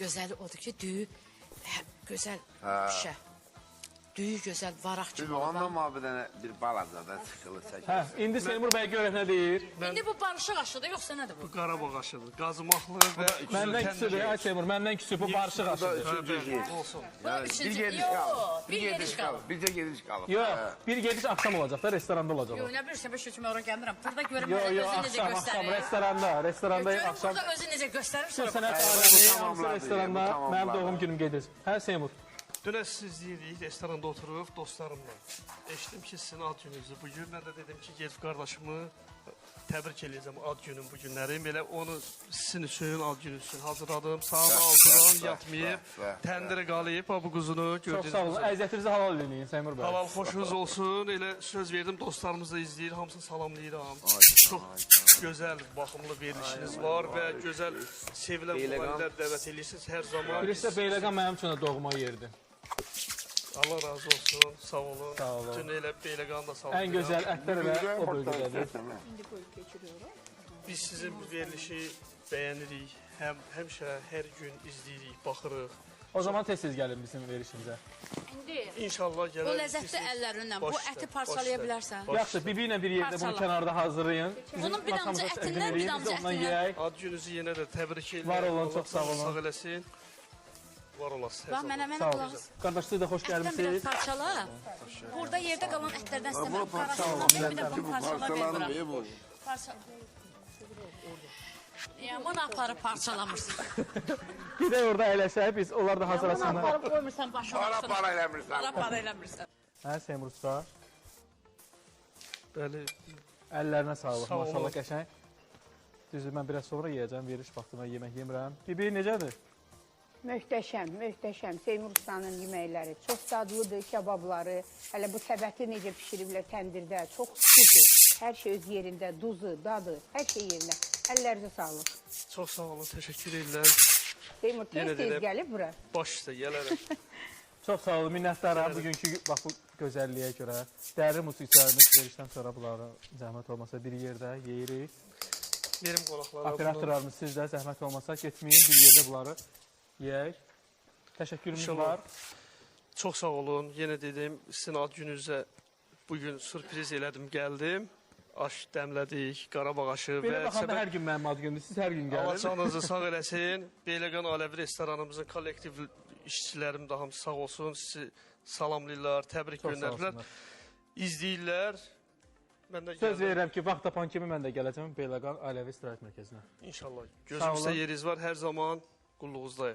gözəli odur ki, düyü gözəl şişə. Düyü gözəl, varaq kimi. Biz ondan mabidənə bir balacadan sıxılı çəkir. Hə, indi Seymur bəy görək nə deyir. İndi bu barışıq aşıdır, yoxsa nədir bu? Bu Qarabağ aşıdır. Qazımaqlı və Məndən küçüdür, ay Seymur, məndən küçü bu barışıq aşıdır. olsun. Bir gediş qalır. Bir gediş qalır. Bircə gediş qalır. Yox, bir gediş axşam olacaq da, restoranda olacaq. Yox, nə bilirsən, ben şükür ora gəlmirəm. Burada görüm Yox, mənə yox, özü necə axşam, göstərir. restoranda Görüm axşam. burada özü necə göstərir, sonra Sənət aləmi, hamısı restoranda, mənim doğum günüm gedir. Hə, Seymur? Dünən siz deyirik, restoranda oturub dostlarımla. Eşitdim ki, sizin ad gününüzdür bugün. Mən də dedim ki, gedib qardaşımı təbrik edəcəm ad günün bu günləri. Belə onu sizin üçün, ad günü üçün hazırladım. Saat 6-dan yatmayıb, təndirə qalıyıb, bu quzunu Çox gördünüz. sağ olun, əziyyətinizi halal edin, Seymur bəy. Halal xoşunuz olsun. Elə söz verdim, dostlarımız da izləyir, hamısını salamlayıram. Çox gözəl, baxımlı verilişiniz var və gözəl sevilən müğənnilər dəvət edirsiniz hər zaman. Bilirsə, Beyləqan mənim üçün də doğma yerdir. Allah razı olsun, sağ olun. Sağ olun. Bütün elə Beyləqanı da salamlayıram. Ən gözəl ətlər elə o bölgədədir. Biz sizin verilişi bəyənirik. Həmişə hər gün izləyirik, baxırıq. O zaman tez-tez gəlin bizim verişimizə. İndi İnşallah gələr. bu ləzzətli əllərinlə bu əti parçalaya bilərsən. Yaxşı, bibi ilə bir yerdə bunu kənarda hazırlayın. Bunun bir damcı ətindən, bir damcı ondan ətindən. yeyək. Ad gününüzü yenə də təbrik edirəm. Var olun, çox sağ olun. Sağ eləsin. Var olasın. Bax, mənə qulaq as. Qardaş, siz də xoş Ətdən biraz gəlmişsiniz. parçala. Burada yerdə qalan ətlərdən istəmirəm. Qarasından bir də bunu parçala ver bura. Parçala. Ya, bunu aparıb parçalamırsan. Bir də orada əyləşək, biz onlar da Bunu hazırlasınlar. aparıb qoymursan başına. Para eləmirsən. Para para eləmirsən. Hə, Seymur usta. Bəli. Əllərinə sağlıq, Sağ olun. maşallah qəşəng. Düzdür, mən biraz sonra yeyəcəm, veriş vaxtında yemək yemirəm. Bibi, necədir? Möhtəşəm, möhtəşəm. Seymur ustanın yeməkləri çox dadlıdır, kebabları. Hələ bu səbəti necə pişiriblər təndirdə, çox xüsusidir. Hər şey öz yerində, duzu, dadı, hər şey yerində. Əllərinizə sağlıq. Çox sağ olun, təşəkkür edirəm. Seymur Yenə tez-tez də- gəlib bura. Baş üstə gələrəm. Çox sağ olun, minnətdaram bugünkü bax bu gözəlliyə görə. Dəyərli musiqiçilərimiz verişdən sonra bunları zəhmət olmasa bir yerdə yeyirik. Verim qonaqlara. Operatorlarımız siz də zəhmət olmasa getməyin, bir yerdə bunları yeyək. Təşəkkürümüz İnşallah. var. Çox sağ olun. Yenə dedim, sizin ad gününüzə bugün sürpriz elədim, gəldim. Aş dəmlədik, Qarabağ aşı Belə və baxanda hər gün mənim ad günümdür, siz hər gün Allah gəlin. canınızı sağ eləsin. Beyləqan Alevi restoranımızın kollektiv işçilərim də hamısı sağ olsun. Sizi salamlayırlar, təbrik Çox sağ göndərirlər. olsunlar. İzləyirlər. Mən də Söz gəldim. verirəm ki, vaxt tapan kimi mən də gələcəm Beyləqan Ailəvi İstirahət Mərkəzinə. İnşallah. Sağ Gözümüzdə olun. yeriniz var. Hər zaman qulluğuzdayıq.